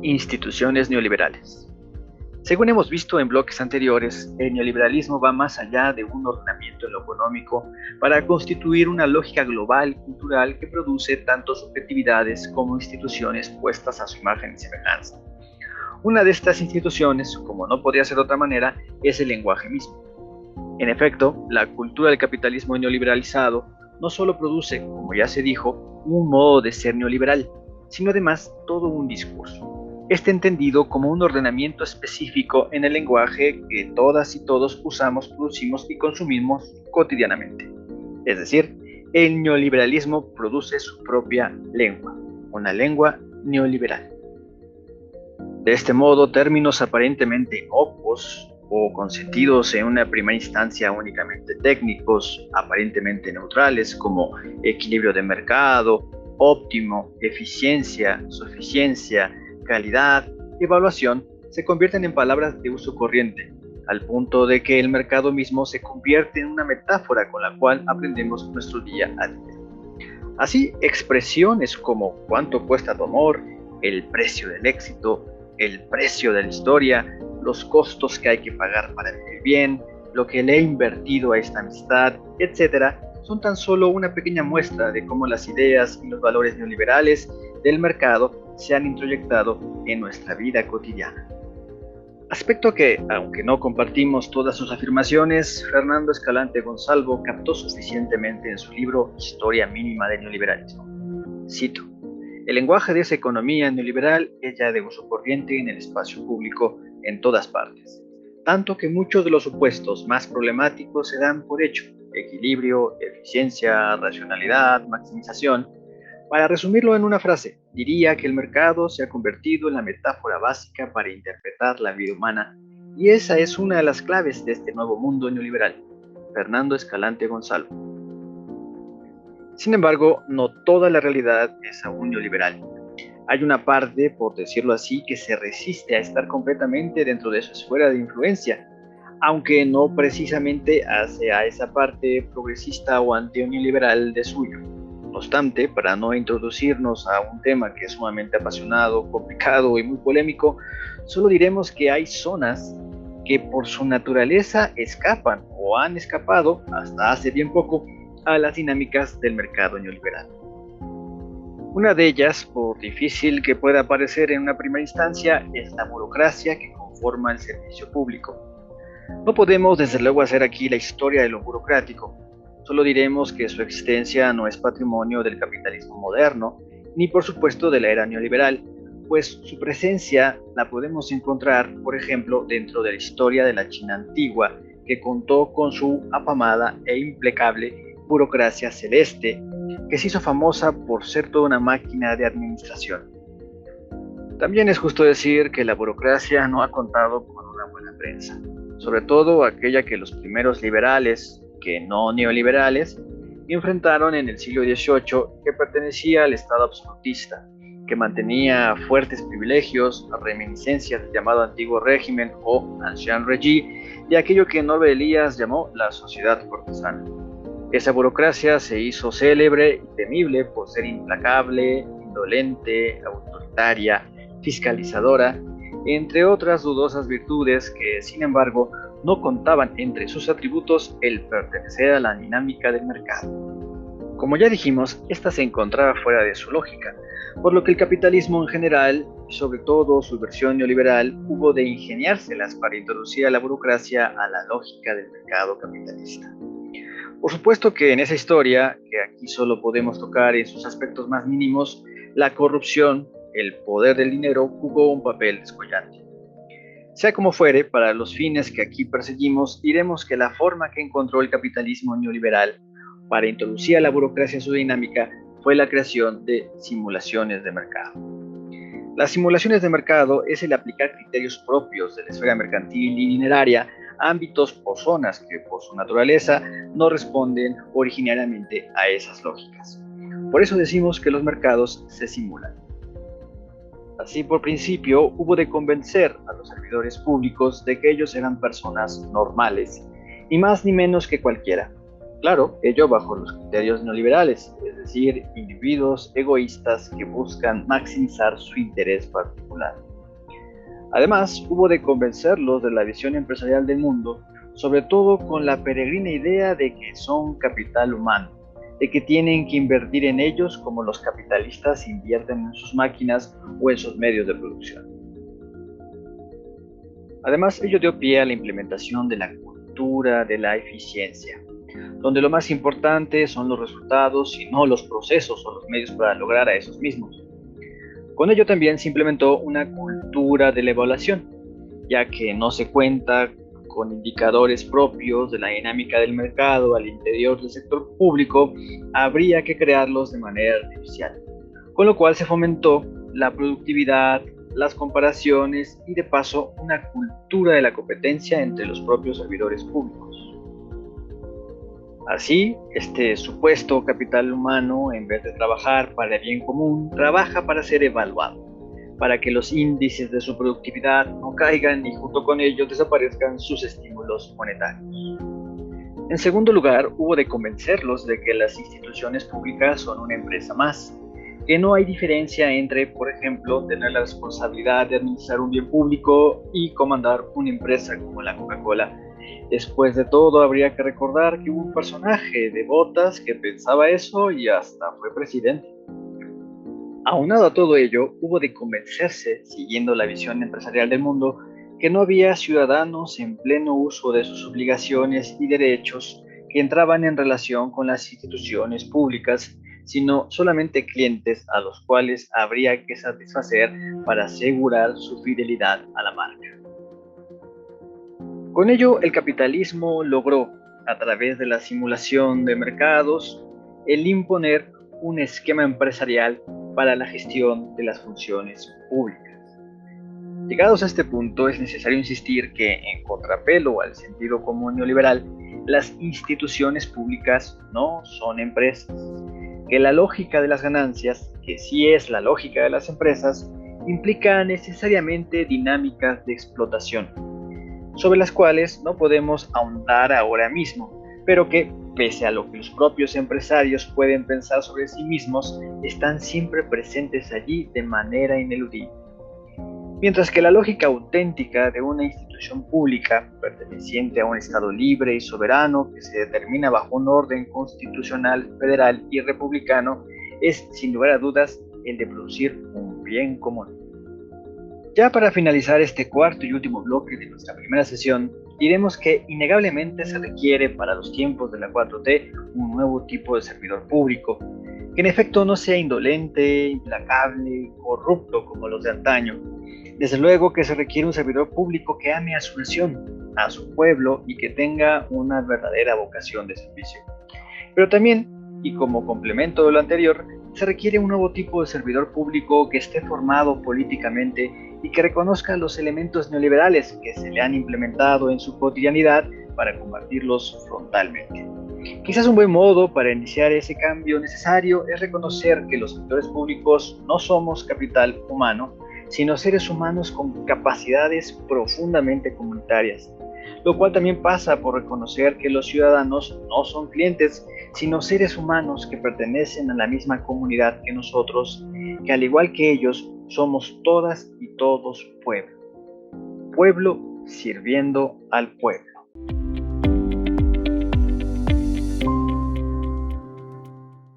Instituciones neoliberales. Según hemos visto en bloques anteriores, el neoliberalismo va más allá de un ordenamiento en lo económico para constituir una lógica global y cultural que produce tanto subjetividades como instituciones puestas a su imagen y semejanza. Una de estas instituciones, como no podría ser de otra manera, es el lenguaje mismo. En efecto, la cultura del capitalismo neoliberalizado no solo produce, como ya se dijo, un modo de ser neoliberal, sino además todo un discurso. Este entendido como un ordenamiento específico en el lenguaje que todas y todos usamos, producimos y consumimos cotidianamente. Es decir, el neoliberalismo produce su propia lengua, una lengua neoliberal. De este modo, términos aparentemente inocuos o con sentidos en una primera instancia únicamente técnicos, aparentemente neutrales como equilibrio de mercado, óptimo, eficiencia, suficiencia, calidad, evaluación, se convierten en palabras de uso corriente, al punto de que el mercado mismo se convierte en una metáfora con la cual aprendemos nuestro día a día. Así, expresiones como cuánto cuesta tu amor, el precio del éxito, el precio de la historia, los costos que hay que pagar para vivir bien, lo que le he invertido a esta amistad, etc., son tan solo una pequeña muestra de cómo las ideas y los valores neoliberales del mercado se han introyectado en nuestra vida cotidiana. Aspecto que, aunque no compartimos todas sus afirmaciones, Fernando Escalante Gonzalvo captó suficientemente en su libro Historia mínima del neoliberalismo. Cito: el lenguaje de esa economía neoliberal es ya de uso corriente en el espacio público en todas partes, tanto que muchos de los supuestos más problemáticos se dan por hecho: equilibrio, eficiencia, racionalidad, maximización. Para resumirlo en una frase, diría que el mercado se ha convertido en la metáfora básica para interpretar la vida humana, y esa es una de las claves de este nuevo mundo neoliberal. Fernando Escalante Gonzalvo. Sin embargo, no toda la realidad es aún neoliberal. Hay una parte, por decirlo así, que se resiste a estar completamente dentro de su esfera de influencia, aunque no precisamente hacia esa parte progresista o anti-neoliberal de suyo. No obstante, para no introducirnos a un tema que es sumamente apasionado, complicado y muy polémico, solo diremos que hay zonas que por su naturaleza escapan o han escapado, hasta hace bien poco, a las dinámicas del mercado neoliberal. Una de ellas, por difícil que pueda parecer en una primera instancia, es la burocracia que conforma el servicio público. No podemos desde luego hacer aquí la historia de lo burocrático, solo diremos que su existencia no es patrimonio del capitalismo moderno, ni por supuesto de la era neoliberal, pues su presencia la podemos encontrar, por ejemplo, dentro de la historia de la China antigua, que contó con su afamada e implacable burocracia celeste, que se hizo famosa por ser toda una máquina de administración. También es justo decir que la burocracia no ha contado con una buena prensa, sobre todo aquella que los primeros liberales, que no neoliberales, enfrentaron en el siglo XVIII, que pertenecía al Estado absolutista, que mantenía fuertes privilegios, reminiscencias del llamado Antiguo Régimen o Ancien Régime, de aquello que Norbert Elias llamó la sociedad cortesana. Esa burocracia se hizo célebre y temible por ser implacable, indolente, autoritaria, fiscalizadora, entre otras dudosas virtudes que, sin embargo, no contaban entre sus atributos el pertenecer a la dinámica del mercado. Como ya dijimos, esta se encontraba fuera de su lógica, por lo que el capitalismo en general, y sobre todo su versión neoliberal, hubo de ingeniárselas para introducir a la burocracia a la lógica del mercado capitalista. Por supuesto que en esa historia, que aquí solo podemos tocar en sus aspectos más mínimos, la corrupción, el poder del dinero, jugó un papel descollante. Sea como fuere, para los fines que aquí perseguimos, diremos que la forma que encontró el capitalismo neoliberal para introducir a la burocracia en su dinámica fue la creación de simulaciones de mercado. Las simulaciones de mercado es el aplicar criterios propios de la esfera mercantil y dineraria a ámbitos o zonas que por su naturaleza no responden originariamente a esas lógicas. Por eso decimos que los mercados se simulan. Así, por principio, hubo de convencer a los servidores públicos de que ellos eran personas normales, ni más ni menos que cualquiera. Claro, ello bajo los criterios neoliberales, es decir, individuos egoístas que buscan maximizar su interés particular. Además, hubo de convencerlos de la visión empresarial del mundo, sobre todo con la peregrina idea de que son capital humano, de que tienen que invertir en ellos como los capitalistas invierten en sus máquinas o en sus medios de producción. Además, ello dio pie a la implementación de la cultura de la eficiencia, donde lo más importante son los resultados y no los procesos o los medios para lograr a esos mismos. Con ello también se implementó una cultura de la evaluación, ya que no se cuenta con indicadores propios de la dinámica del mercado al interior del sector público, habría que crearlos de manera artificial, con lo cual se fomentó la productividad, las comparaciones y de paso una cultura de la competencia entre los propios servidores públicos. Así, este supuesto capital humano, en vez de trabajar para el bien común, trabaja para ser evaluado, para que los índices de su productividad no caigan y junto con ellos desaparezcan sus estímulos monetarios. En segundo lugar, hubo de convencerlos de que las instituciones públicas son una empresa más, que no hay diferencia entre, por ejemplo, tener la responsabilidad de administrar un bien público y comandar una empresa como la Coca-Cola. Después de todo, habría que recordar que hubo un personaje de botas que pensaba eso y hasta fue presidente. Aunado a todo ello, hubo de convencerse, siguiendo la visión empresarial del mundo, que no había ciudadanos en pleno uso de sus obligaciones y derechos que entraban en relación con las instituciones públicas, sino solamente clientes a los cuales habría que satisfacer para asegurar su fidelidad a la marca. Con ello, el capitalismo logró, a través de la simulación de mercados, el imponer un esquema empresarial para la gestión de las funciones públicas. Llegados a este punto, es necesario insistir que, en contrapelo al sentido común neoliberal, las instituciones públicas no son empresas, que la lógica de las ganancias, que sí es la lógica de las empresas, implica necesariamente dinámicas de explotación, sobre las cuales no podemos ahondar ahora mismo, pero que, pese a lo que los propios empresarios pueden pensar sobre sí mismos, están siempre presentes allí de manera ineludible. Mientras que la lógica auténtica de una institución pública, perteneciente a un Estado libre y soberano que se determina bajo un orden constitucional, federal y republicano, es, sin lugar a dudas, el de producir un bien común. Ya para finalizar este cuarto y último bloque de nuestra primera sesión, diremos que innegablemente se requiere para los tiempos de la 4T un nuevo tipo de servidor público, que en efecto no sea indolente, implacable, corrupto como los de antaño. Desde luego que se requiere un servidor público que ame a su nación, a su pueblo y que tenga una verdadera vocación de servicio. Pero también, y como complemento de lo anterior, se requiere un nuevo tipo de servidor público que esté formado políticamente y que reconozca los elementos neoliberales que se le han implementado en su cotidianidad para combatirlos frontalmente. Quizás un buen modo para iniciar ese cambio necesario es reconocer que los sectores públicos no somos capital humano, sino seres humanos con capacidades profundamente comunitarias, lo cual también pasa por reconocer que los ciudadanos no son clientes, sino seres humanos que pertenecen a la misma comunidad que nosotros, que al igual que ellos somos todas y todos pueblo, pueblo sirviendo al pueblo.